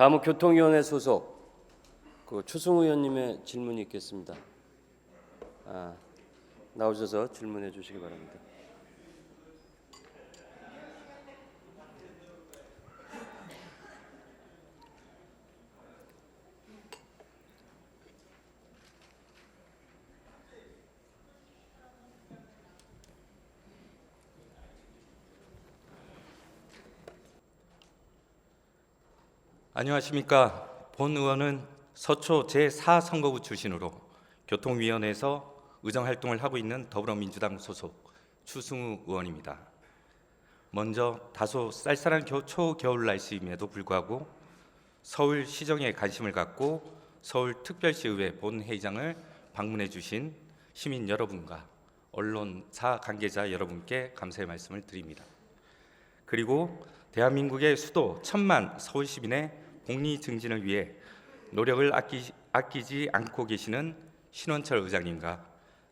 다음은 교통위원회 소속 추승우 의원님의 질문이 있겠습니다. 나오셔서 질문해 주시기 바랍니다. 안녕하십니까. 본 의원은 서초 제4선거구 출신으로 교통위원회에서 의정활동을 하고 있는 더불어민주당 소속 추승우 의원입니다. 먼저 다소 쌀쌀한 초겨울 날씨임에도 불구하고 서울시정에 관심을 갖고 서울특별시의회 본회의장을 방문해 주신 시민 여러분과 언론사 관계자 여러분께 감사의 말씀을 드립니다. 그리고 대한민국의 수도 1,000만 서울 시민의 복리 증진을 위해 노력을 아끼지 않고 계시는 신원철 의장님과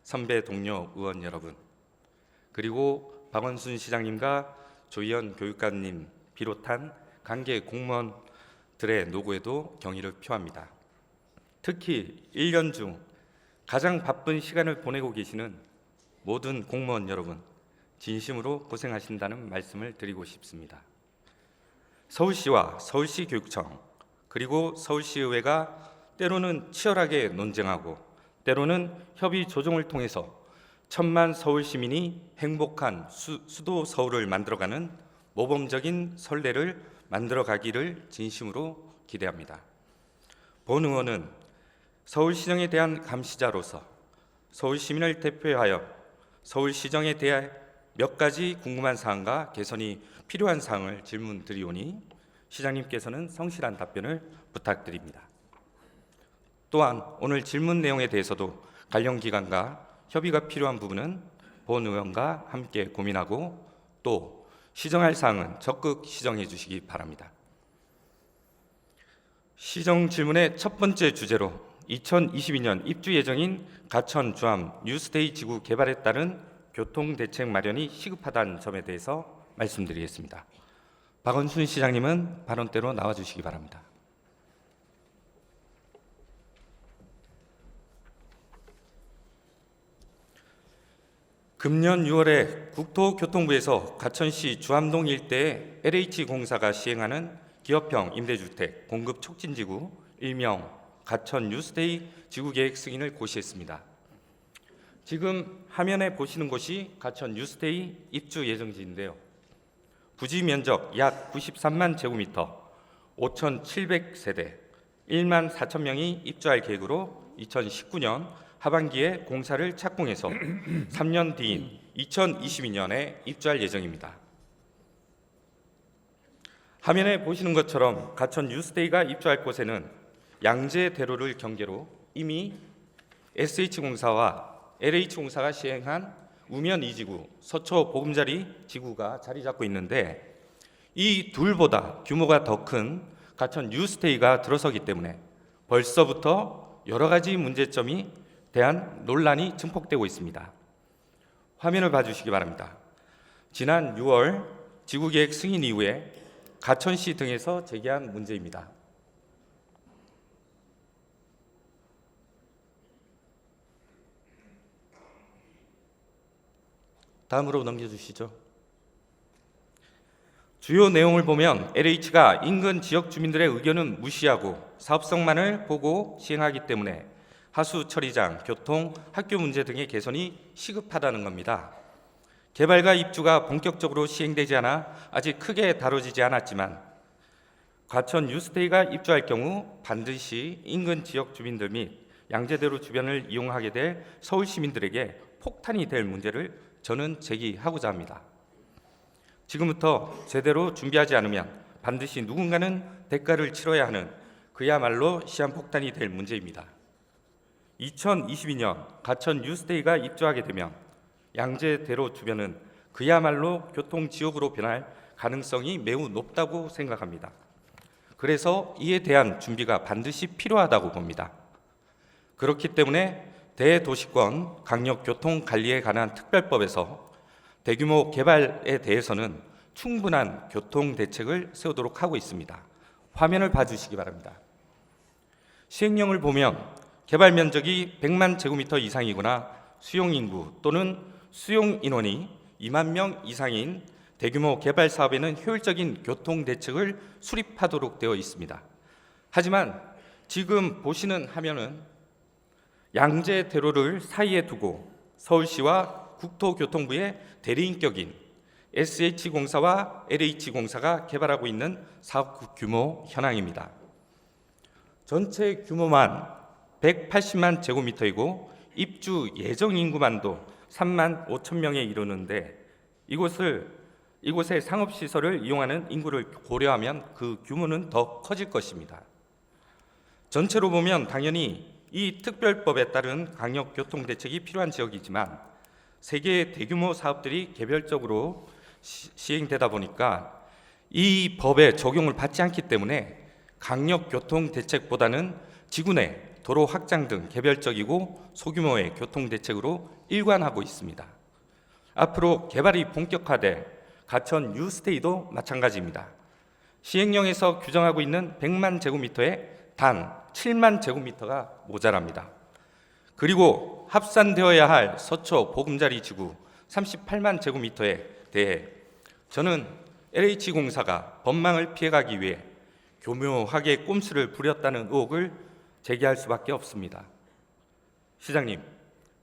선배 동료 의원 여러분, 그리고 박원순 시장님과 조희연 교육감님 비롯한 관계 공무원들의 노고에도 경의를 표합니다. 특히 1년 중 가장 바쁜 시간을 보내고 계시는 모든 공무원 여러분, 진심으로 고생하신다는 말씀을 드리고 싶습니다. 서울시와 서울시 교육청 그리고 서울시의회가 때로는 치열하게 논쟁하고 때로는 협의 조정을 통해서 1,000만 서울 시민이 행복한 수도 서울을 만들어가는 모범적인 선례를 만들어가기를 진심으로 기대합니다. 본 의원은 서울시정에 대한 감시자로서 서울 시민을 대표하여 서울시정에 대해 몇 가지 궁금한 사항과 개선이 필요한 사항을 질문드리오니 시장님께서는 성실한 답변을 부탁드립니다. 또한 오늘 질문 내용에 대해서도 관련 기관과 협의가 필요한 부분은 본 의원과 함께 고민하고 또 시정할 사항은 적극 시정해 주시기 바랍니다. 시정 질문의 첫 번째 주제로 2022년 입주 예정인 가천 주암 뉴스테이 지구 개발에 따른 교통대책 마련이 시급하다는 점에 대해서 말씀드리겠습니다. 박원순 시장님은 발언대로 나와주시기 바랍니다. 금년 6월에 국토교통부에서 가천시 주암동 일대에 LH공사가 시행하는 기업형 임대주택 공급 촉진지구 일명 가천 뉴스테이 지구계획 승인을 고시했습니다. 지금 화면에 보시는 곳이 가천 뉴스테이 입주 예정지인데요. 부지 면적 약 93만 제곱미터, 5,700세대, 1만 4천 명이 입주할 계획으로 2019년 하반기에 공사를 착공해서 3년 뒤인 2022년에 입주할 예정입니다. 화면에 보시는 것처럼 가천 뉴스테이가 입주할 곳에는 양재대로를 경계로 이미 SH공사와 LH공사가 시행한 우면 2지구, 서초 보금자리 지구가 자리 잡고 있는데 이 둘보다 규모가 더 큰 가천 뉴스테이가 들어서기 때문에 벌써부터 여러 가지 문제점이 대한 논란이 증폭되고 있습니다. 화면을 봐주시기 바랍니다. 지난 6월 지구계획 승인 이후에 가천시 등에서 제기한 문제입니다. 다음으로 넘겨주시죠. 주요 내용을 보면 LH가 인근 지역 주민들의 의견은 무시하고 사업성만을 보고 시행하기 때문에 하수 처리장, 교통, 학교 문제 등의 개선이 시급하다는 겁니다. 개발과 입주가 본격적으로 시행되지 않아 아직 크게 다뤄지지 않았지만 가천 뉴스테이가 입주할 경우 반드시 인근 지역 주민들 및 양재대로 주변을 이용하게 될 서울 시민들에게 폭탄이 될 문제를 저는 제기하고자 합니다. 지금부터 제대로 준비하지 않으면 반드시 누군가는 대가를 치러야 하는 그야말로 시한폭탄이 될 문제입니다. 2022년 가천 뉴스테이가 입주하게 되면 양재대로 주변은 그야말로 교통지옥으로 변할 가능성이 매우 높다고 생각합니다. 그래서 이에 대한 준비가 반드시 필요하다고 봅니다. 그렇기 때문에 대도시권 강력교통관리에 관한 특별법에서 대규모 개발에 대해서는 충분한 교통대책을 세우도록 하고 있습니다. 화면을 봐주시기 바랍니다. 시행령을 보면 개발 면적이 100만 제곱미터 이상이거나 수용 인구 또는 수용 인원이 2만 명 이상인 대규모 개발 사업에는 효율적인 교통 대책을 수립하도록 되어 있습니다. 하지만 지금 보시는 화면은 양재대로를 사이에 두고 서울시와 국토교통부의 대리인격인 SH공사와 LH공사가 개발하고 있는 사업 규모 현황입니다. 전체 규모만 180만 제곱미터이고 입주 예정 인구만도 3만 5천 명에 이르는데 이곳의 상업시설을 이용하는 인구를 고려하면 그 규모는 더 커질 것입니다. 전체로 보면 당연히 이 특별법에 따른 강력교통대책이 필요한 지역이지만 세 개의 대규모 사업들이 개별적으로 시행되다 보니까 이 법의 적용을 받지 않기 때문에 강력교통대책보다는 지구 내 도로 확장 등 개별적이고 소규모의 교통대책으로 일관하고 있습니다. 앞으로 개발이 본격화돼 가천 뉴스테이도 마찬가지입니다. 시행령에서 규정하고 있는 100만 제곱미터에 단 7만 제곱미터가 모자랍니다. 그리고 합산되어야 할 서초 보금자리 지구 38만 제곱미터에 대해 저는 LH공사가 법망을 피해가기 위해 교묘하게 꼼수를 부렸다는 의혹을 제기할 수밖에 없습니다. 시장님,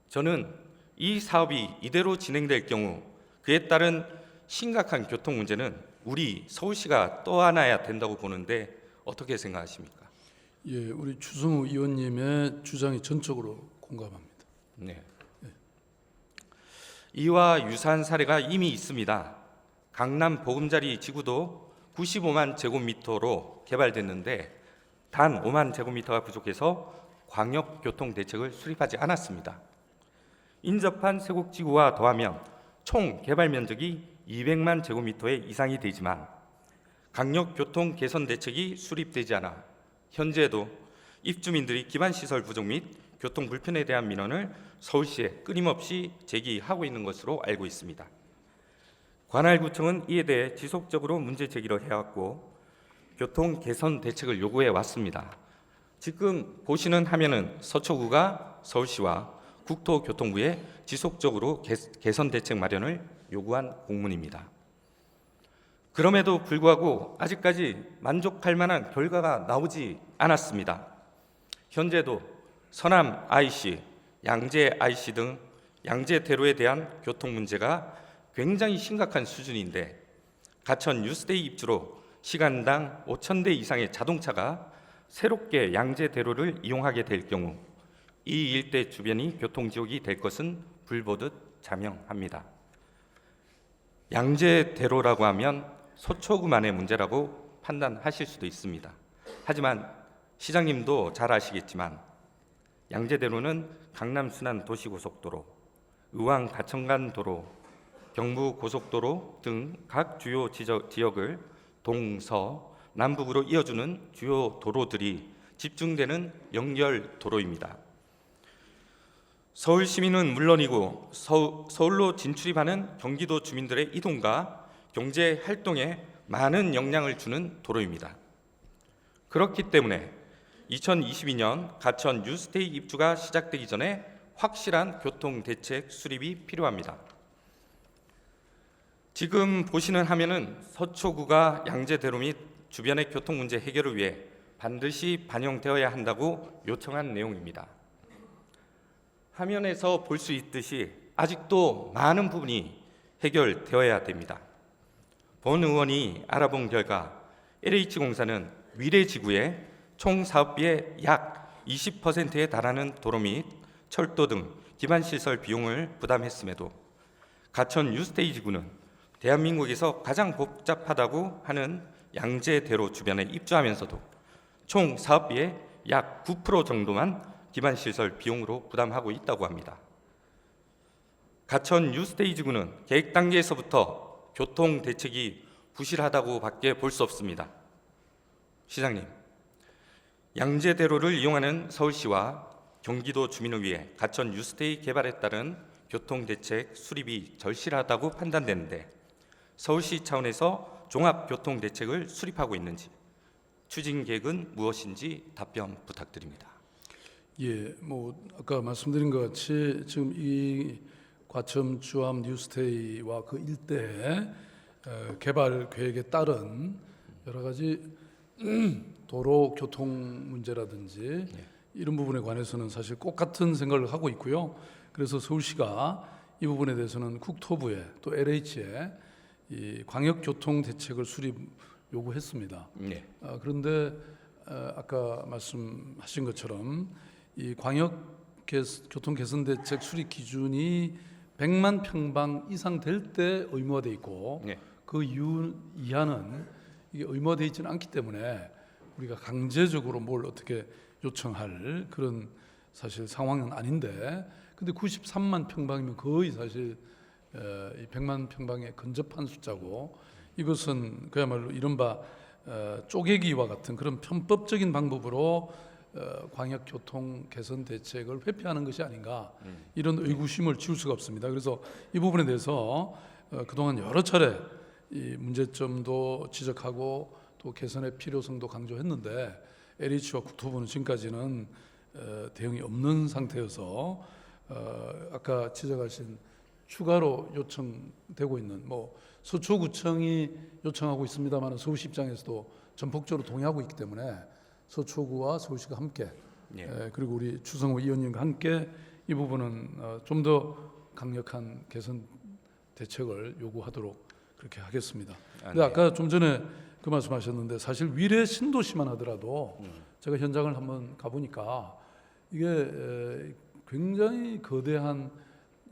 저는 이 사업이 이대로 진행될 경우 그에 따른 심각한 교통 문제는 우리 서울시가 떠안아야 된다고 보는데 어떻게 생각하십니까? 예, 우리 추승우 의원님의 주장이 전적으로 공감합니다. 네. 이와 유사한 사례가 이미 있습니다. 강남 보금자리 지구도 95만 제곱미터로 개발됐는데 단 5만 제곱미터가 부족해서 광역교통대책을 수립하지 않았습니다. 인접한 세곡지구와 더하면 총 개발 면적이 200만 제곱미터의 이상이 되지만 강력교통 개선 대책이 수립되지 않아 현재도 입주민들이 기반시설 부족 및 교통 불편에 대한 민원을 서울시에 끊임없이 제기하고 있는 것으로 알고 있습니다. 관할 구청은 이에 대해 지속적으로 문제 제기를 해왔고 교통 개선 대책을 요구해 왔습니다. 지금 보시는 화면은 서초구가 서울시와 국토교통부에 지속적으로 개선 대책 마련을 요구한 공문입니다. 그럼에도 불구하고 아직까지 만족할 만한 결과가 나오지 않았습니다. 현재도 서남 IC, 양재 IC 등 양재대로에 대한 교통 문제가 굉장히 심각한 수준인데 가천 뉴스데이 입주로 시간당 5,000대 이상의 자동차가 새롭게 양재대로를 이용하게 될 경우 이 일대 주변이 교통지옥이 될 것은 불보듯 자명합니다. 양재대로라고 하면 서초구만의 문제라고 판단하실 수도 있습니다. 하지만 시장님도 잘 아시겠지만 양재대로는 강남 순환 도시고속도로, 의왕 가천간 도로, 경부 고속도로 등 각 주요 지역을 동서 남북으로 이어주는 주요 도로들이 집중되는 연결 도로입니다. 서울 시민은 물론이고 서울로 진출입하는 경기도 주민들의 이동과 경제 활동에 많은 영향을 주는 도로입니다. 그렇기 때문에 2022년 가천 뉴스테이 입주가 시작되기 전에 확실한 교통 대책 수립이 필요합니다. 지금 보시는 화면은 서초구가 양재대로 및 주변의 교통 문제 해결을 위해 반드시 반영되어야 한다고 요청한 내용입니다. 화면에서 볼 수 있듯이 아직도 많은 부분이 해결되어야 됩니다. 본 의원이 알아본 결과 LH공사는 위례지구에 총 사업비의 약 20%에 달하는 도로 및 철도 등 기반시설 비용을 부담했음에도 가천 뉴스테이 지구는 대한민국에서 가장 복잡하다고 하는 양재대로 주변에 입주하면서도 총 사업비의 약 9% 정도만 기반시설 비용으로 부담하고 있다고 합니다. 가천 뉴스테이 지구는 계획 단계에서부터 교통 대책이 부실하다고 밖에 볼 수 없습니다. 시장님, 양재대로를 이용하는 서울시와 경기도 주민을 위해 가천 뉴스테이 개발에 따른 교통대책 수립이 절실하다고 판단되는데 서울시 차원에서 종합교통대책을 수립하고 있는지 추진 계획은 무엇인지 답변 부탁드립니다. 예, 뭐 아까 말씀드린 것 같이 지금 이 과천 주암 뉴스테이와 그 일대의 개발 계획에 따른 여러 가지 도로 교통 문제라든지 이런 부분에 관해서는 사실 꼭 같은 생각을 하고 있고요. 그래서 서울시가 이 부분에 대해서는 국토부에 또 LH에 이 광역교통 대책을 수립 요구했습니다. 네. 그런데 아까 말씀하신 것처럼 이 교통 개선 대책 수립 기준이 100만 평방 이상 될 때 의무화 돼 있고 네. 그 이하는 이게 의무화돼 있지는 않기 때문에 우리가 강제적으로 뭘 어떻게 요청할 그런 사실 상황은 아닌데, 근데 93만 평방이면 거의 사실 이 100만 평방에 근접한 숫자고, 이것은 그야말로 이른바 쪼개기와 같은 그런 편법적인 방법으로 광역교통 개선 대책을 회피하는 것이 아닌가, 이런 의구심을 지울 수가 없습니다. 그래서 이 부분에 대해서 그동안 여러 차례 이 문제점도 지적하고 또 개선의 필요성도 강조했는데 LH와 국토부는 지금까지는 대응이 없는 상태여서 아까 지적하신 추가로 요청되고 있는 뭐 서초구청이 요청하고 있습니다만 서울시 입장에서도 전폭적으로 동의하고 있기 때문에 서초구와 서울시가 함께 그리고 우리 추성호 의원님과 함께 이 부분은 좀 더 강력한 개선 대책을 요구하도록 그렇게 하겠습니다. 근데 아까 좀 전에 그 말씀하셨는데 사실 위례 신도시만 하더라도 제가 현장을 한번 가보니까 이게 굉장히 거대한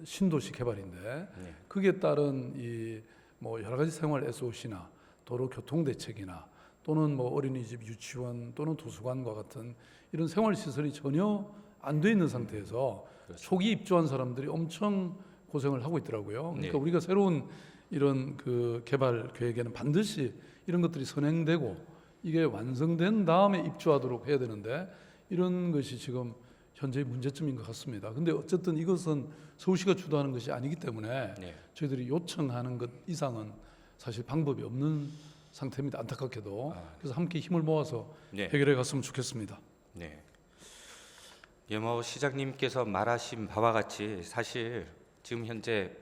신도시 개발인데 그게 따른 이 뭐 여러 가지 생활 SOC나 도로 교통 대책이나 또는 뭐 어린이집, 유치원 또는 도서관과 같은 이런 생활 시설이 전혀 안 돼 있는 상태에서 초기 입주한 사람들이 엄청 고생을 하고 있더라고요. 그러니까 우리가 새로운 이런 그 개발 계획에는 반드시 이런 것들이 선행되고 이게 완성된 다음에 입주하도록 해야 되는데 이런 것이 지금 현재의 문제점인 것 같습니다. 근데 어쨌든 이것은 서울시가 주도하는 것이 아니기 때문에 저희들이 요청하는 것 이상은 사실 방법이 없는 상태입니다. 안타깝게도. 그래서 함께 힘을 모아서 해결해 갔으면 좋겠습니다. 네. 뭐 시장님께서 말하신 바와 같이 사실 지금 현재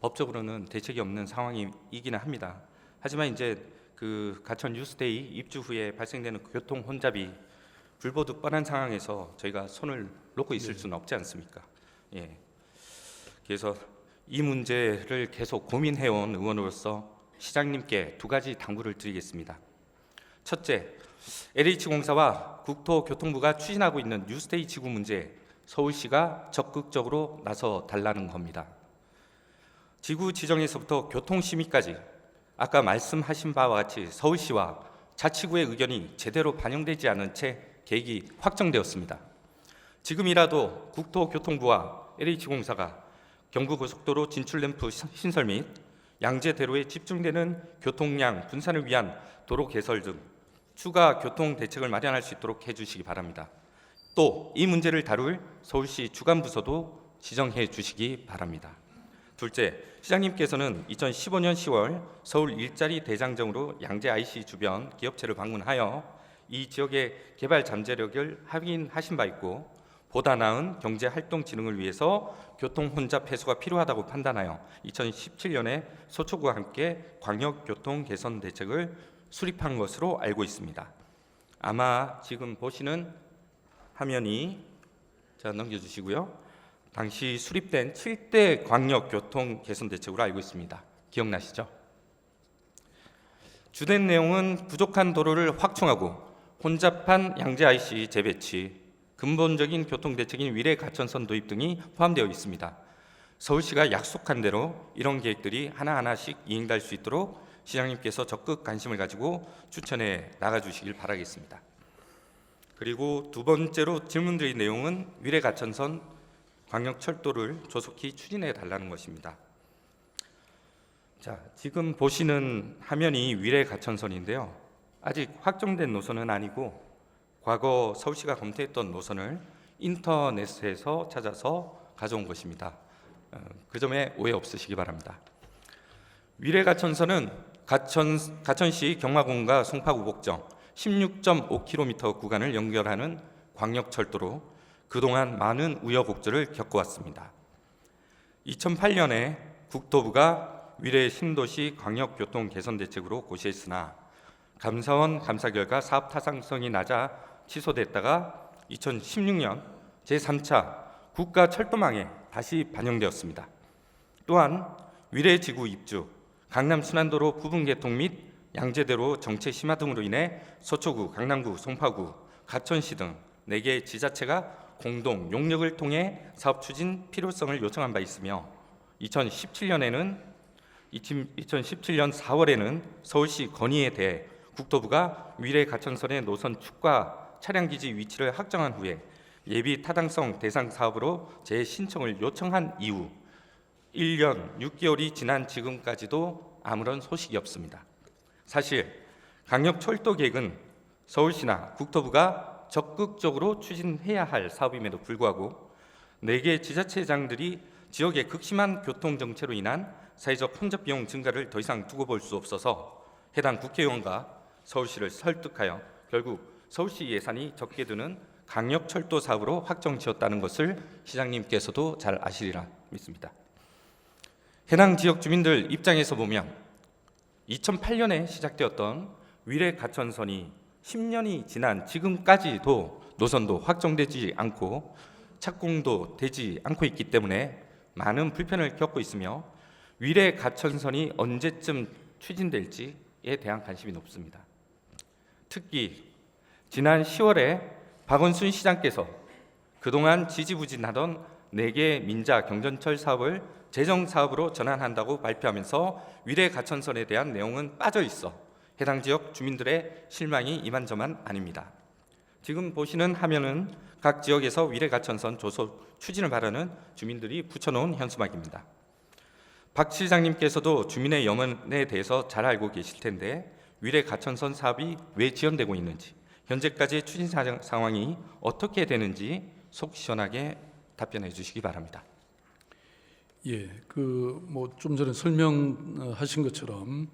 법적으로는 대책이 없는 상황이기는 합니다. 하지만 이제 그 가천 뉴스데이 입주 후에 발생되는 교통 혼잡이 불보듯 뻔한 상황에서 저희가 손을 놓고 있을 수는 없지 않습니까? 예. 그래서 이 문제를 계속 고민해온 의원으로서 시장님께 두 가지 당부를 드리겠습니다. 첫째, LH공사와 국토교통부가 추진하고 있는 뉴스데이 지구 문제에 서울시가 적극적으로 나서 달라는 겁니다. 지구 지정에서부터 교통 심의까지 아까 말씀하신 바와 같이 서울시와 자치구의 의견이 제대로 반영되지 않은 채 계획이 확정되었습니다. 지금이라도 국토교통부와 LH공사가 경부고속도로 진출램프 신설 및 양재대로에 집중되는 교통량 분산을 위한 도로 개설 등 추가 교통 대책을 마련할 수 있도록 해주시기 바랍니다. 또 이 문제를 다룰 서울시 주관부서도 지정해 주시기 바랍니다. 둘째, 시장님께서는 2015년 10월 서울 일자리 대장정으로 양재 IC 주변 기업체를 방문하여 이 지역의 개발 잠재력을 확인하신 바 있고 보다 나은 경제 활동 진흥을 위해서 교통 혼잡 해소가 필요하다고 판단하여 2017년에 서초구와 함께 광역 교통 개선 대책을 수립한 것으로 알고 있습니다. 아마 지금 보시는 화면이 넘겨주시고요. 당시 수립된 7대 광역 교통 개선 대책으로 알고 있습니다. 기억나시죠? 주된 내용은 부족한 도로를 확충하고 혼잡한 양재 IC 재배치, 근본적인 교통 대책인 위례 가천선 도입 등이 포함되어 있습니다. 서울시가 약속한 대로 이런 계획들이 하나하나씩 이행될 수 있도록 시장님께서 적극 관심을 가지고 추천해 나가주시길 바라겠습니다. 그리고 두 번째로 질문드린 내용은 위례 가천선 광역철도를 조속히 추진해 달라는 것입니다. 자, 지금 보시는 화면이 위례 가천선인데요. 아직 확정된 노선은 아니고 과거 서울시가 검토했던 노선을 인터넷에서 찾아서 가져온 것입니다. 그 점에 오해 없으시기 바랍니다. 위례 가천선은 가천시 경마공과 송파 우복정, 16.5km 구간을 연결하는 광역철도로 그동안 많은 우여곡절을 겪어왔습니다. 2008년에 국토부가 위례 신도시 광역교통 개선 대책으로 고시했으나 감사원 감사 결과 사업 타당성이 낮아 취소됐다가 2016년 제3차 국가철도망에 다시 반영되었습니다. 또한 위례 지구 입주, 강남 순환도로 부분 개통 및 양재대로 정체 심화 등으로 인해 서초구, 강남구, 송파구, 가천시 등 4개 지자체가 공동 용역을 통해 사업 추진 필요성을 요청한 바 있으며 2017년 4월에는 서울시 건의에 대해 국토부가 위례 가천선의 노선 축과 차량기지 위치를 확정한 후에 예비 타당성 대상 사업으로 재신청을 요청한 이후 1년 6개월이 지난 지금까지도 아무런 소식이 없습니다. 사실 강력철도 계획은 서울시나 국토부가 적극적으로 추진해야 할 사업임에도 불구하고 4개 지자체장들이 지역의 극심한 교통정체로 인한 사회적 혼잡 비용 증가를 더 이상 두고 볼 수 없어서 해당 국회의원과 서울시를 설득하여 결국 서울시 예산이 적게 드는 강력철도 사업으로 확정지었다는 것을 시장님께서도 잘 아시리라 믿습니다. 해당 지역 주민들 입장에서 보면 2008년에 시작되었던 위례 가천선이 10년이 지난 지금까지도 노선도 확정되지 않고 착공도 되지 않고 있기 때문에 많은 불편을 겪고 있으며 위례 가천선이 언제쯤 추진될지에 대한 관심이 높습니다. 특히 지난 10월에 박원순 시장께서 그동안 지지부진하던 4개 민자 경전철 사업을 재정 사업으로 전환한다고 발표하면서 위례 가천선에 대한 내용은 빠져 있어 해당 지역 주민들의 실망이 이만저만 아닙니다. 지금 보시는 화면은 각 지역에서 위례 가천선 조속 추진을 바라는 주민들이 붙여놓은 현수막입니다. 박 시장님께서도 주민의 염원에 대해서 잘 알고 계실 텐데 위례 가천선 사업이 왜 지연되고 있는지, 현재까지의 추진 상황이 어떻게 되는지 속 시원하게 답변해 주시기 바랍니다. 예, 뭐 좀 전에 설명하신 것처럼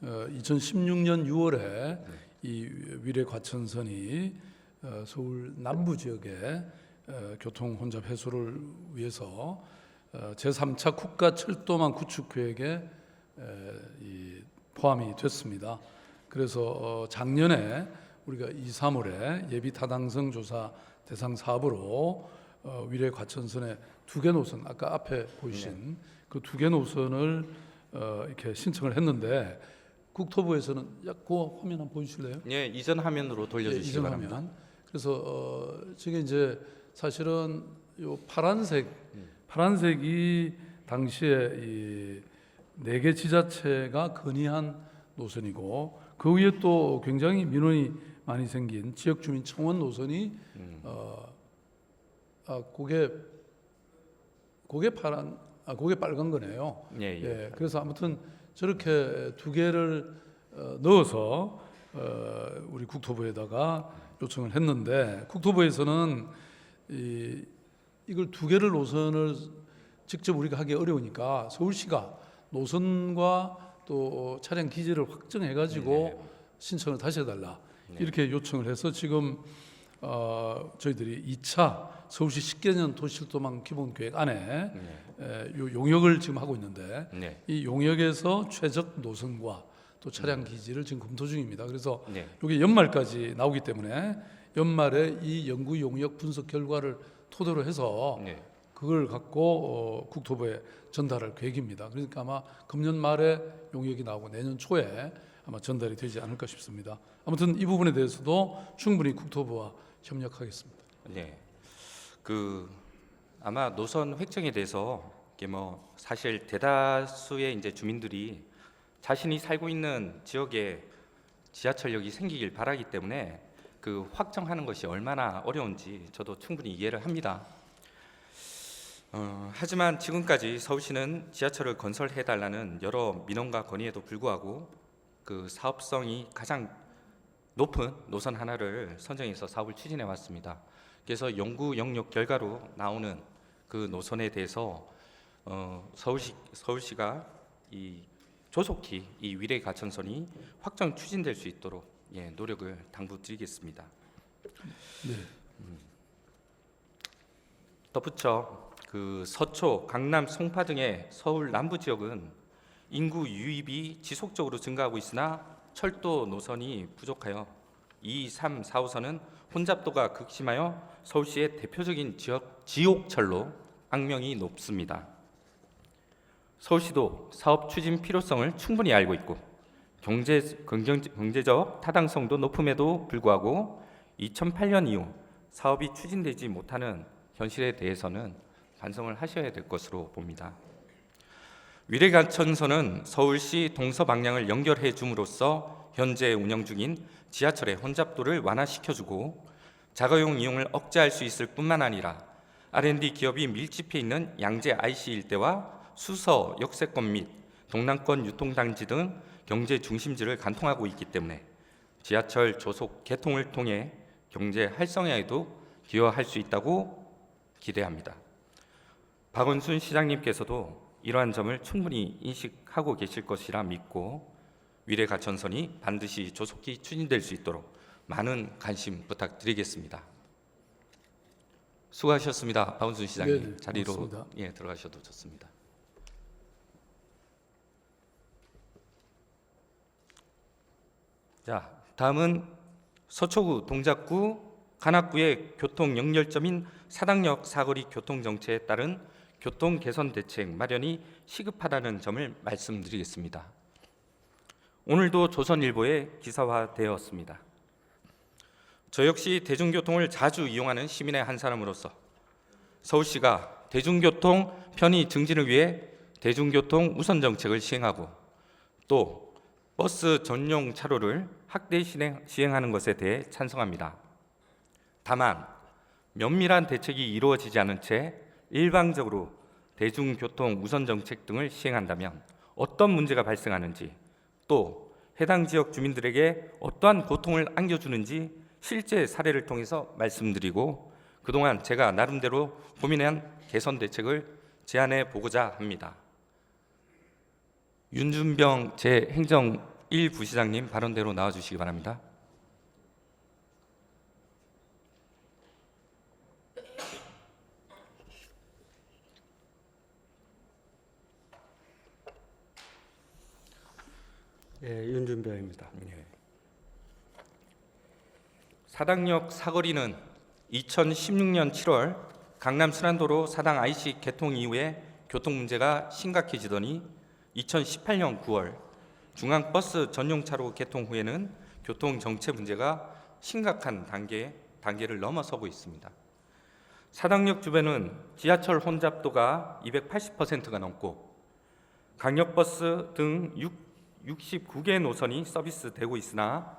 2016년 6월에 이 위례 과천선이 서울 남부 지역의 교통 혼잡 해소를 위해서 제3차 국가 철도망 구축 계획에 포함이 됐습니다. 그래서 작년에 우리가 2, 3월에 예비 타당성 조사 대상 사업으로 위례 과천선의 2개 노선, 아까 앞에 보이신 그 2개 노선을 이렇게 신청을 했는데 국토부에서는 그 화면 한번 보여주실래요? 예, 이전 화면으로 돌려주시기 이전 바랍니다. 화면. 그래서 저게 이제 사실은 요 파란색이 당시에 이 4개 지자체가 건의한 노선이고 그 위에 또 굉장히 민원이 많이 생긴 지역 주민 청원 노선이 그게 빨간 거네요. 예. 그래서 아무튼 저렇게 2개를 넣어서 우리 국토부에다가 요청을 했는데 국토부에서는 이걸 2개를 노선을 직접 우리가 하기 어려우니까 서울시가 노선과 또 차량 기지를 확정해 가지고 신청을 다시 해달라 이렇게 요청을 해서 지금 저희들이 2차 서울시 10개년 도시철도망 기본계획 안에 요 용역을 지금 하고 있는데 이 용역에서 최적 노선과 또 차량 기지를 지금 검토 중입니다. 그래서 이게 연말까지 나오기 때문에 연말에 이 연구 용역 분석 결과를 토대로 해서 그걸 갖고 국토부에 전달할 계획입니다. 그러니까 아마 금년 말에 용역이 나오고 내년 초에 아마 전달이 되지 않을까 싶습니다. 아무튼 이 부분에 대해서도 충분히 국토부와 협력하겠습니다. 네, 아마 노선 획정에 대해서 이게 뭐 사실 대다수의 이제 주민들이 자신이 살고 있는 지역에 지하철역이 생기길 바라기 때문에 그 확정하는 것이 얼마나 어려운지 저도 충분히 이해를 합니다. 하지만 지금까지 서울시는 지하철을 건설해달라는 여러 민원과 건의에도 불구하고 그 사업성이 가장 높은 노선 하나를 선정해서 사업을 추진해 왔습니다. 그래서 연구 영역 결과로 나오는 그 노선에 대해서 서울시가 이 조속히 이 위례 가천선이 확정 추진될 수 있도록 노력을 당부드리겠습니다. 네. 덧붙여 그 서초, 강남, 송파 등의 서울 남부 지역은 인구 유입이 지속적으로 증가하고 있으나 철도 노선이 부족하여 2, 3, 4호선은 혼잡도가 극심하여 서울시의 대표적인 지옥철로 악명이 높습니다. 서울시도 사업 추진 필요성을 충분히 알고 있고 경제적 타당성도 높음에도 불구하고 2008년 이후 사업이 추진되지 못하는 현실에 대해서는 반성을 하셔야 될 것으로 봅니다. 위례가천선은 서울시 동서방향을 연결해 줌으로써 현재 운영 중인 지하철의 혼잡도를 완화시켜주고 자가용 이용을 억제할 수 있을 뿐만 아니라 R&D 기업이 밀집해 있는 양재 IC 일대와 수서 역세권 및 동남권 유통단지 등 경제 중심지를 관통하고 있기 때문에 지하철 조속 개통을 통해 경제 활성화에도 기여할 수 있다고 기대합니다. 박원순 시장님께서도 이러한 점을 충분히 인식하고 계실 것이라 믿고 위례가천선이 반드시 조속히 추진될 수 있도록 많은 관심 부탁드리겠습니다. 수고하셨습니다. 박원순 시장님. 네네, 자리로 고맙습니다. 들어가셔도 좋습니다. 자, 다음은 서초구, 동작구, 관악구의 교통 연결점인 사당역 사거리 교통 정체에 따른 교통 개선 대책 마련이 시급하다는 점을 말씀드리겠습니다. 오늘도 조선일보에 기사화되었습니다. 저 역시 대중교통을 자주 이용하는 시민의 한 사람으로서 서울시가 대중교통 편의 증진을 위해 대중교통 우선 정책을 시행하고 또 버스 전용 차로를 확대 시행하는 것에 대해 찬성합니다. 다만 면밀한 대책이 이루어지지 않은 채 일방적으로 대중교통 우선 정책 등을 시행한다면 어떤 문제가 발생하는지 또 해당 지역 주민들에게 어떠한 고통을 안겨주는지 실제 사례를 통해서 말씀드리고 그동안 제가 나름대로 고민한 개선 대책을 제안해 보고자 합니다. 윤준병 제 행정 1부시장님 발언대로 나와주시기 바랍니다. 윤준병입니다. 사당역 사거리는 2016년 7월 강남 순환도로 사당 IC 개통 이후에 교통 문제가 심각해지더니 2018년 9월 중앙버스 전용차로 개통 후에는 교통 정체 문제가 심각한 단계를 넘어서고 있습니다. 사당역 주변은 지하철 혼잡도가 280%가 넘고 강력버스 등 69개 노선이 서비스되고 있으나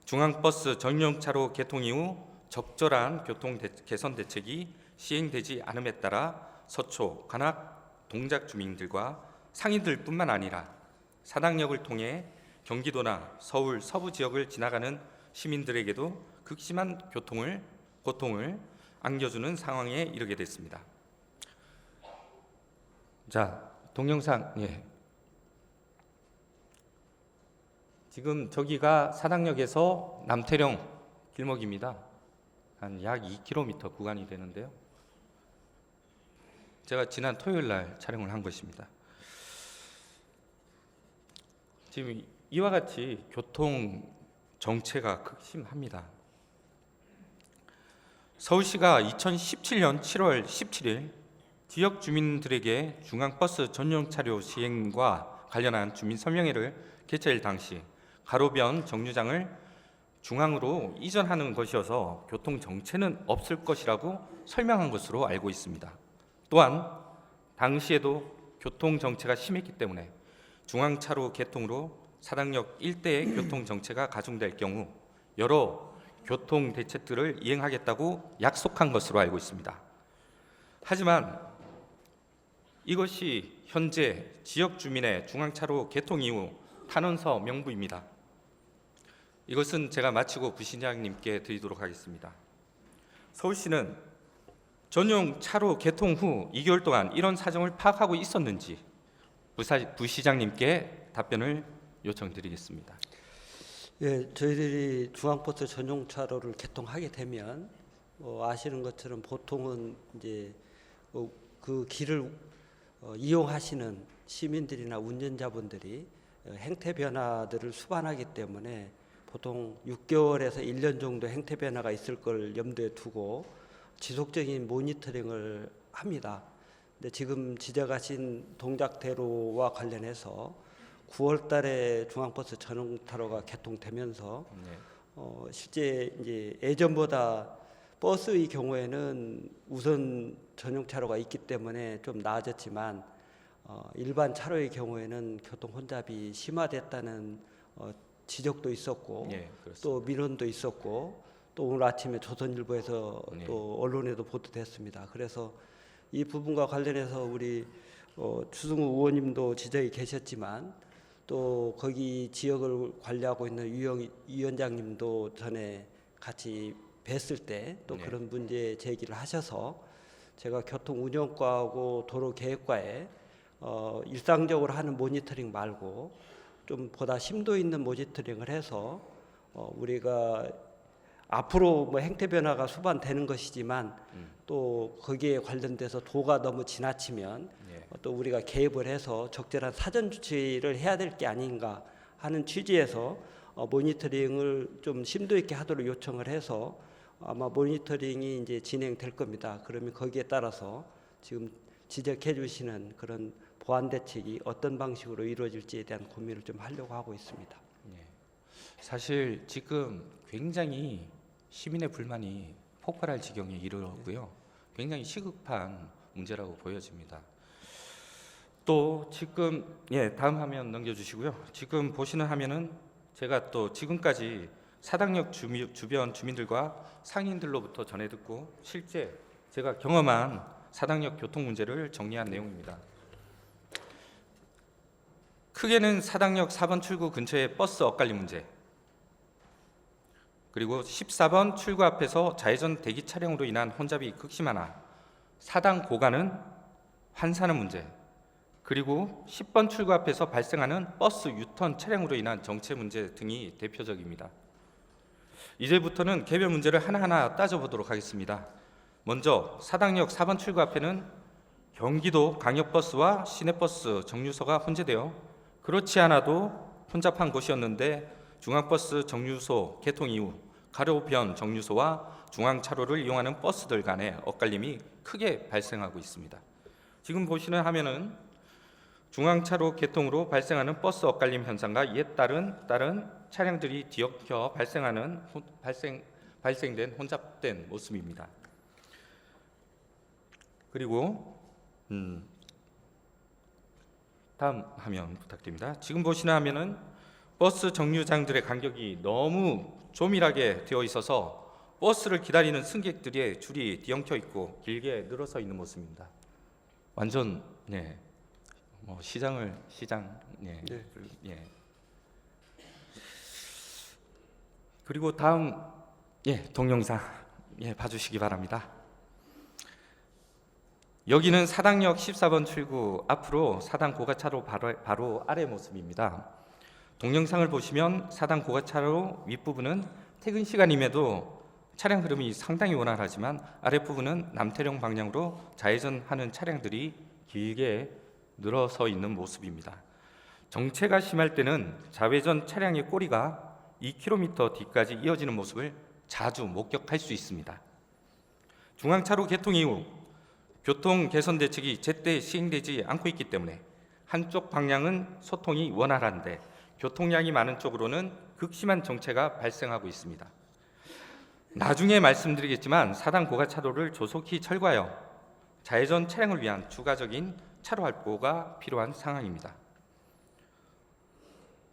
중앙버스 전용차로 개통 이후 적절한 교통 개선 대책이 시행되지 않음에 따라 서초, 관악, 동작 주민들과 상인들뿐만 아니라 사당역을 통해 경기도나 서울 서부 지역을 지나가는 시민들에게도 극심한 고통을 안겨주는 상황에 이르게 됐습니다. 자, 동영상 지금 저기가 사당역에서 남태령 길목입니다. 한 약 2km 구간이 되는데요. 제가 지난 토요일 날 촬영을 한 것입니다. 지금 이와 같이 교통 정체가 극심합니다. 서울시가 2017년 7월 17일 지역 주민들에게 중앙버스 전용 차로 시행과 관련한 주민 설명회를 개최할 당시 가로변 정류장을 중앙으로 이전하는 것이어서 교통 정체는 없을 것이라고 설명한 것으로 알고 있습니다. 또한 당시에도 교통 정체가 심했기 때문에 중앙차로 개통으로 사당역 일대의 교통 정체가 가중될 경우 여러 교통 대책들을 이행하겠다고 약속한 것으로 알고 있습니다. 하지만 이것이 현재 지역 주민의 중앙차로 개통 이후 탄원서 명부입니다. 이것은 제가 마치고 부시장님께 드리도록 하겠습니다. 서울시는 전용 차로 개통 후 2개월 동안 이런 사정을 파악하고 있었는지 부시장님께 답변을 요청드리겠습니다. 예, 저희들이 중앙버스 전용 차로를 개통하게 되면 아시는 것처럼 보통은 이제 그 길을 이용하시는 시민들이나 운전자분들이 행태 변화들을 수반하기 때문에 보통 6개월에서 1년 정도 행태 변화가 있을 걸 염두에 두고 지속적인 모니터링을 합니다. 근데 지금 지적하신 동작대로와 관련해서 9월 달에 중앙버스 전용차로가 개통되면서 실제 이제 예전보다 버스의 경우에는 우선 전용차로가 있기 때문에 좀 나아졌지만 일반 차로의 경우에는 교통 혼잡이 심화됐다는 지적도 있었고 예, 그렇습니다. 또 민원도 있었고 또 오늘 아침에 조선일보에서 네. 또 언론에도 보도됐습니다. 그래서 이 부분과 관련해서 우리 추승우 의원님도 지적이 계셨지만 또 거기 지역을 관리하고 있는 위원장님도 전에 같이 뵀을 때 또 네. 그런 문제 제기를 하셔서 제가 교통운영과하고 도로계획과에 일상적으로 하는 모니터링 말고 좀 보다 심도 있는 모니터링을 해서 우리가 앞으로 뭐 행태 변화가 수반되는 것이지만 또 거기에 관련돼서 도가 너무 지나치면 예. 또 우리가 개입을 해서 적절한 사전 조치를 해야 될 게 아닌가 하는 취지에서 모니터링을 좀 심도 있게 하도록 요청을 해서 아마 모니터링이 이제 진행될 겁니다. 그러면 거기에 따라서 지금 지적해 주시는 그런 보완 대책이 어떤 방식으로 이루어질지에 대한 고민을 좀 하려고 하고 있습니다. 예. 사실 지금 굉장히 시민의 불만이 폭발할 지경에 이르렀고요. 굉장히 시급한 문제라고 보여집니다. 또 지금 다음 화면 넘겨주시고요. 지금 보시는 화면은 제가 또 지금까지 사당역 주변 주민들과 상인들로부터 전해 듣고 실제 제가 경험한 사당역 교통 문제를 정리한 내용입니다. 크게는 사당역 4번 출구 근처의 버스 엇갈림 문제, 그리고 14번 출구 앞에서 좌회전 대기 차량으로 인한 혼잡이 극심하나 사당 고가는 환사하는 문제, 그리고 10번 출구 앞에서 발생하는 버스 유턴 차량으로 인한 정체 문제 등이 대표적입니다. 이제부터는 개별 문제를 하나하나 따져보도록 하겠습니다. 먼저 사당역 4번 출구 앞에는 경기도 광역버스와 시내버스 정류소가 혼재되어 그렇지 않아도 혼잡한 곳이었는데 중앙버스 정류소 개통 이후 가로변 정류소와 중앙차로를 이용하는 버스들 간의 엇갈림이 크게 발생하고 있습니다. 지금 보시는 화면은 중앙차로 개통으로 발생하는 버스 엇갈림 현상과 이에 따른 차량들이 뒤엉켜 발생된 혼잡된 모습입니다. 그리고 다음 화면 부탁드립니다. 지금 보시는 화면은 버스 정류장들의 간격이 너무 조밀하게 되어 있어서 버스를 기다리는 승객들의 줄이 뒤엉켜 있고 길게 늘어서 있는 모습입니다. 완전 시장 그리고 다음 동영상 봐주시기 바랍니다. 여기는 사당역 14번 출구 앞으로 사당 고가차로 바로 아래 모습입니다. 동영상을 보시면 사당 고가차로 윗부분은 퇴근 시간임에도 차량 흐름이 상당히 원활하지만 아랫부분은 남태령 방향으로 좌회전하는 차량들이 길게 늘어서 있는 모습입니다. 정체가 심할 때는 좌회전 차량의 꼬리가 2km 뒤까지 이어지는 모습을 자주 목격할 수 있습니다. 중앙차로 개통 이후 교통 개선 대책이 제때 시행되지 않고 있기 때문에 한쪽 방향은 소통이 원활한데 교통량이 많은 쪽으로는 극심한 정체가 발생하고 있습니다. 나중에 말씀드리겠지만 사당 고가차로를 조속히 철거하여 좌회전 차량을 위한 추가적인 차로 확보가 필요한 상황입니다.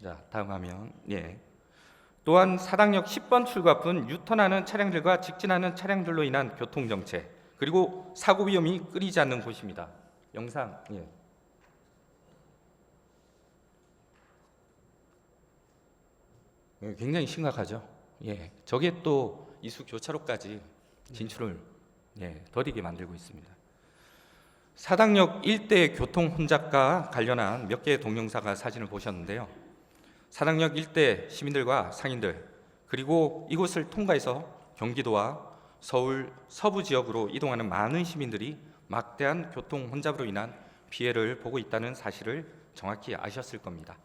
자, 다음 화면. 또한 사당역 10번 출구 앞은 유턴하는 차량들과 직진하는 차량들로 인한 교통 정체, 그리고 사고 위험이 끊이지 않는 곳입니다. 영상. 굉장히 심각하죠. 저게 또 이수 교차로까지 진출을 더디게 만들고 있습니다. 사당역 일대 교통 혼잡과 관련한 몇 개의 동영상과 사진을 보셨는데요. 사당역 일대 시민들과 상인들 그리고 이곳을 통과해서 경기도와 서울 서부 지역으로 이동하는 많은 시민들이 막대한 교통 혼잡으로 인한 피해를 보고 있다는 사실을 정확히 아셨을 겁니다.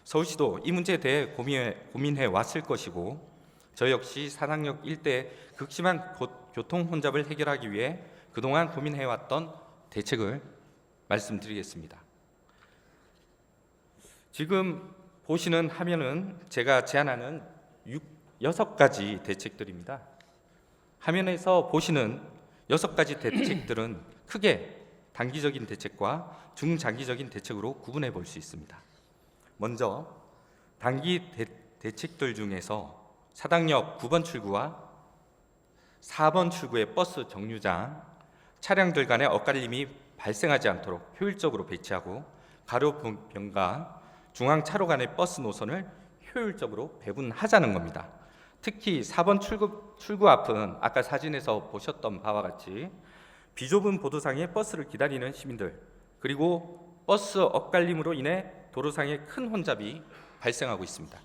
서울시도 이 문제에 대해 고민해 왔을 것이고 저 역시 사당역 일대 극심한 교통 혼잡을 해결하기 위해 그동안 고민해왔던 대책을 말씀드리겠습니다. 지금 보시는 화면은 제가 제안하는 6가지 대책들입니다. 화면에서 보시는 6가지 대책들은 크게 단기적인 대책과 중장기적인 대책으로 구분해 볼 수 있습니다. 먼저 단기 대책들 중에서 사당역 9번 출구와 4번 출구의 버스 정류장, 차량들 간의 엇갈림이 발생하지 않도록 효율적으로 배치하고 가로 변과 중앙 차로 간의 버스 노선을 효율적으로 배분하자는 겁니다. 특히 4번 출구 앞은 아까 사진에서 보셨던 바와 같이 비좁은 보도상에 버스를 기다리는 시민들 그리고 버스 엇갈림으로 인해 도로상에 큰 혼잡이 발생하고 있습니다.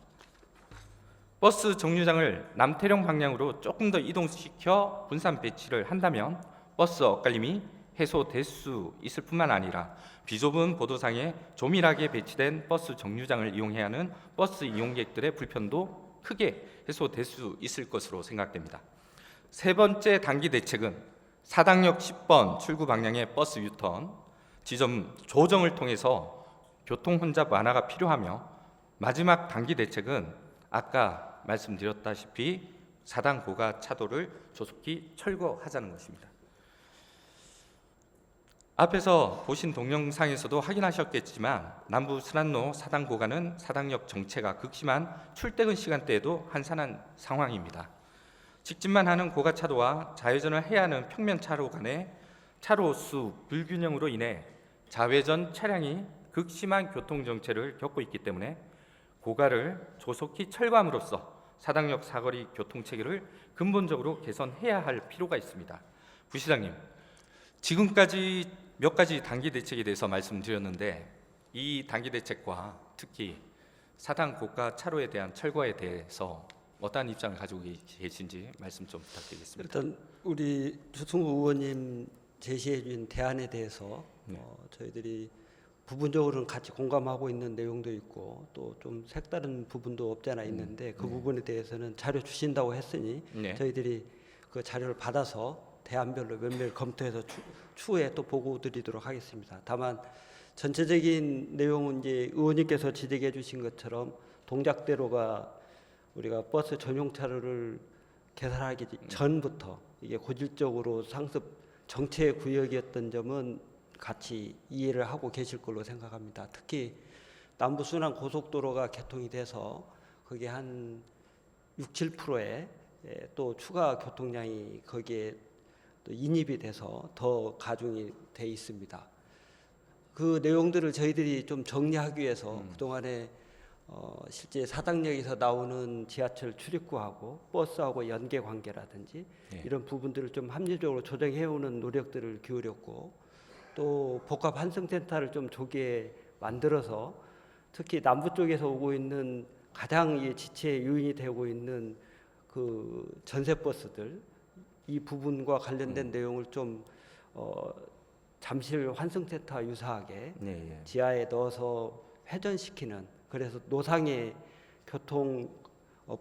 버스 정류장을 남태령 방향으로 조금 더 이동시켜 분산 배치를 한다면 버스 엇갈림이 해소될 수 있을 뿐만 아니라 비좁은 보도상에 조밀하게 배치된 버스 정류장을 이용해야 하는 버스 이용객들의 불편도 크게 해소될 수 있을 것으로 생각됩니다. 세 번째 단기 대책은 사당역 10번 출구 방향의 버스 유턴 지점 조정을 통해서 교통 혼잡 완화가 필요하며 마지막 단기 대책은 아까 말씀드렸다시피 사당 고가 차도를 조속히 철거하자는 것입니다. 앞에서 보신 동영상에서도 확인하셨겠지만 남부 순환로 사당 고가는 사당역 정체가 극심한 출퇴근 시간대에도 한산한 상황입니다. 직진만 하는 고가 차도와 좌회전을 해야 하는 평면 차로 간의 차로 수 불균형으로 인해 좌회전 차량이 극심한 교통 정체를 겪고 있기 때문에 고가를 조속히 철거함으로써 사당역 사거리 교통 체계를 근본적으로 개선해야 할 필요가 있습니다. 부시장님, 지금까지 몇 가지 단기 대책에 대해서 말씀드렸는데 이 단기 대책과 특히 사당 고가 차로에 대한 철거에 대해서 어떠한 입장을 가지고 계신지 말씀 좀 부탁드리겠습니다. 일단 우리 주승우 의원님 제시해 준 대안에 대해서 저희들이 부분적으로는 같이 공감하고 있는 내용도 있고 또 좀 색다른 부분도 없지 않아 있는데 그 부분에 대해서는 자료 주신다고 했으니 저희들이 그 자료를 받아서 대안별로 면밀히 검토해서 추후에 또 보고 드리도록 하겠습니다. 다만 전체적인 내용은 이제 의원님께서 지적해 주신 것처럼 동작대로가 우리가 버스 전용 차로를 개설하기 전부터 이게 고질적으로 상습 정체 구역이었던 점은 같이 이해를 하고 계실 걸로 생각합니다. 특히 남부 순환 고속도로가 개통이 돼서 그게 한 6~7%의 또 추가 교통량이 거기에 또 인입이 돼서 더 가중이 돼 있습니다. 그 내용들을 저희들이 좀 정리하기 위해서 그동안에 실제 사당역에서 나오는 지하철 출입구하고 버스하고 연계 관계라든지 이런 부분들을 좀 합리적으로 조정해오는 노력들을 기울였고 또 복합 환승센터를 좀 조기에 만들어서 특히 남부 쪽에서 오고 있는 가장 이 지체 요인이 되고 있는 그 전세버스들 이 부분과 관련된 내용을 좀 잠실 환승센터 유사하게 지하에 넣어서 회전시키는 그래서 노상의 교통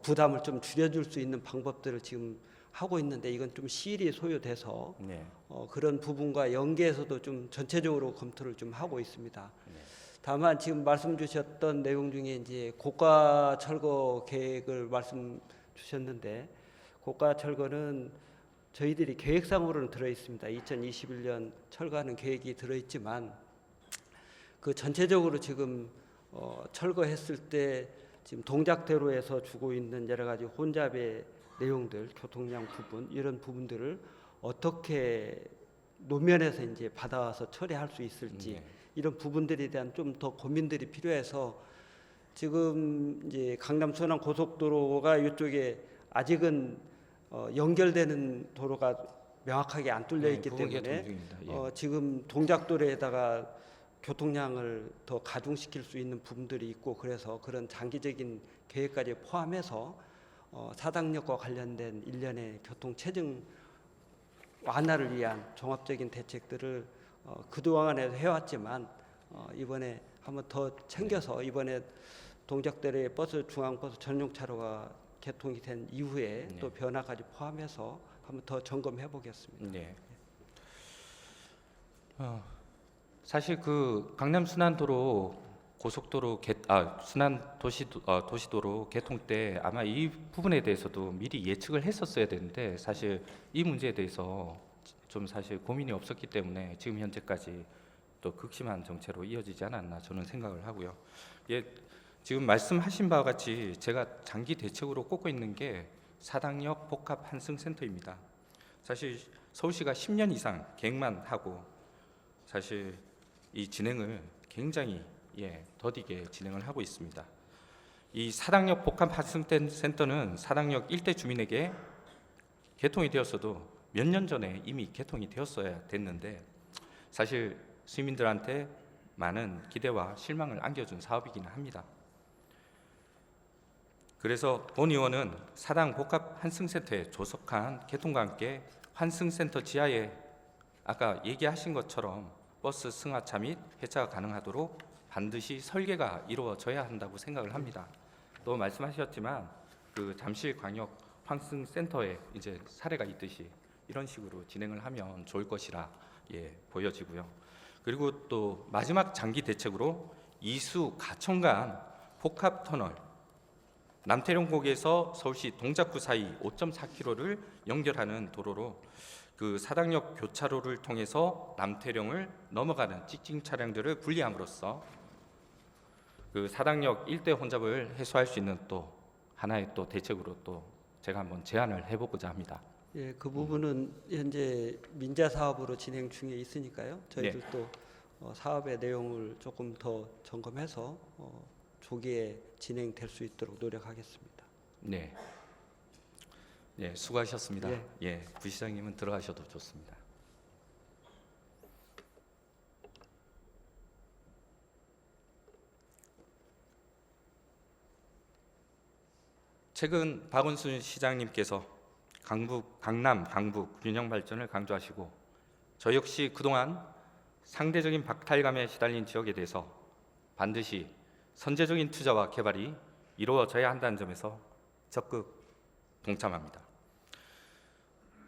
부담을 좀 줄여줄 수 있는 방법들을 지금 하고 있는데 이건 좀 시일이 소요돼서 그런 부분과 연계해서도 좀 전체적으로 검토를 좀 하고 있습니다. 다만 지금 말씀 주셨던 내용 중에 이제 고가 철거 계획을 말씀 주셨는데 고가 철거는 저희들이 계획상으로는 들어 있습니다. 2021년 철거하는 계획이 들어 있지만 그 전체적으로 지금 철거했을 때 지금 동작대로에서 주고 있는 여러 가지 혼잡의 내용들, 교통량 부분 이런 부분들을 어떻게 노면에서 이제 받아와서 처리할 수 있을지 이런 부분들에 대한 좀 더 고민들이 필요해서 지금 이제 강남 순환 고속도로가 이쪽에 아직은 연결되는 도로가 명확하게 안 뚫려 있기 때문에 지금 동작도로에다가 교통량을 더 가중시킬 수 있는 부분들이 있고, 그래서 그런 장기적인 계획까지 포함해서 사당역과 관련된 일련의 교통 체증 완화를 위한 종합적인 대책들을 그동안에 해왔지만 이번에 한번 더 챙겨서 이번에 동작대로의 버스 중앙버스 전용 차로가 개통이 된 이후에 또 변화까지 포함해서 한번 더 점검해 보겠습니다. 네. 사실 그 강남 순환도로 고속도로 순환 도시도로 개통 때 아마 이 부분에 대해서도 미리 예측을 했었어야 되는데, 사실 이 문제에 대해서 좀 사실 고민이 없었기 때문에 지금 현재까지 또 극심한 정체로 이어지지 않았나 저는 생각을 하고요. 예, 지금 말씀하신 바와 같이 제가 장기 대책으로 꼽고 있는 게 사당역 복합 환승센터입니다. 사실 서울시가 10년 이상 계획만 하고 사실 이 진행을 굉장히 더디게 진행을 하고 있습니다. 이 사당역 복합 환승센터는 사당역 일대 주민에게 개통이 되었어도 몇 년 전에 이미 개통이 되었어야 됐는데, 사실 시민들한테 많은 기대와 실망을 안겨준 사업이기는 합니다. 그래서 본 의원은 사당 복합 환승센터에 조속한 개통과 함께 환승센터 지하에 아까 얘기하신 것처럼 버스 승하차 및 폐차가 가능하도록 반드시 설계가 이루어져야 한다고 생각을 합니다. 또 말씀하셨지만 그 잠실광역 환승센터에 이제 사례가 있듯이 이런 식으로 진행을 하면 좋을 것이라 보여지고요. 그리고 또 마지막 장기 대책으로 이수 가천간 복합 터널, 남태령곡에서 서울시 동작구 사이 5.4km를 연결하는 도로로 그 사당역 교차로를 통해서 남태령을 넘어가는 찍찍 차량들을 분리함으로써 그 사당역 일대 혼잡을 해소할 수 있는 또 하나의 또 대책으로 또 제가 한번 제안을 해보고자 합니다. 예, 그 부분은 현재 민자 사업으로 진행 중에 있으니까요. 저희들 또 사업의 내용을 조금 더 점검해서 조기에 진행될 수 있도록 노력하겠습니다. 네. 수고하셨습니다. 예. 부시장님은 들어가셔도 좋습니다. 최근 박원순 시장님께서 강남, 강북 균형 발전을 강조하시고, 저 역시 그동안 상대적인 박탈감에 시달린 지역에 대해서 반드시 선제적인 투자와 개발이 이루어져야 한다는 점에서 적극 동참합니다.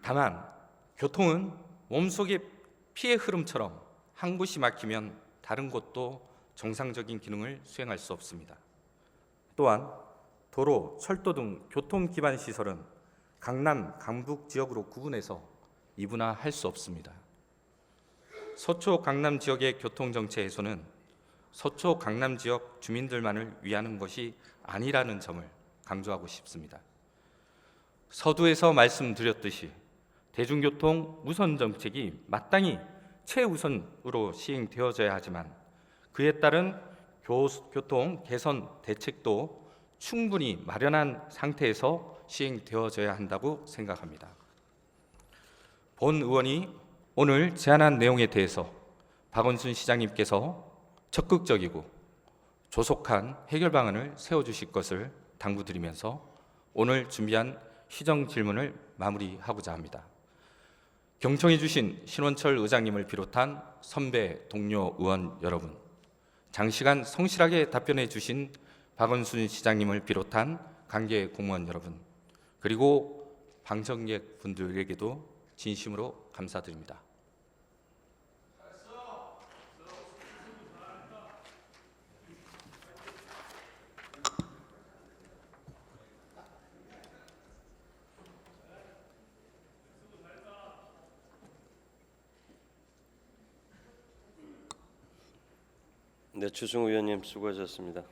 다만 교통은 몸속의 피의 흐름처럼 한 곳이 막히면 다른 곳도 정상적인 기능을 수행할 수 없습니다. 또한 도로, 철도 등 교통 기반 시설은 강남, 강북 지역으로 구분해서 이분화할 수 없습니다. 서초 강남 지역의 교통 정체 해소는 서초 강남 지역 주민들만을 위하는 것이 아니라는 점을 강조하고 싶습니다. 서두에서 말씀드렸듯이 대중교통 우선 정책이 마땅히 최우선으로 시행되어져야 하지만 그에 따른 교통 개선 대책도 충분히 마련한 상태에서 시행되어져야 한다고 생각합니다. 본 의원이 오늘 제안한 내용에 대해서 박원순 시장님께서 적극적이고 조속한 해결 방안을 세워주실 것을 당부드리면서 오늘 준비한 시정 질문을 마무리하고자 합니다. 경청해 주신 신원철 의장님을 비롯한 선배 동료 의원 여러분, 장시간 성실하게 답변해 주신 박원순 시장님을 비롯한 관계 공무원 여러분, 그리고 방청객 분들에게도 진심으로 감사드립니다. 네, 주승우 의원님 수고하셨습니다.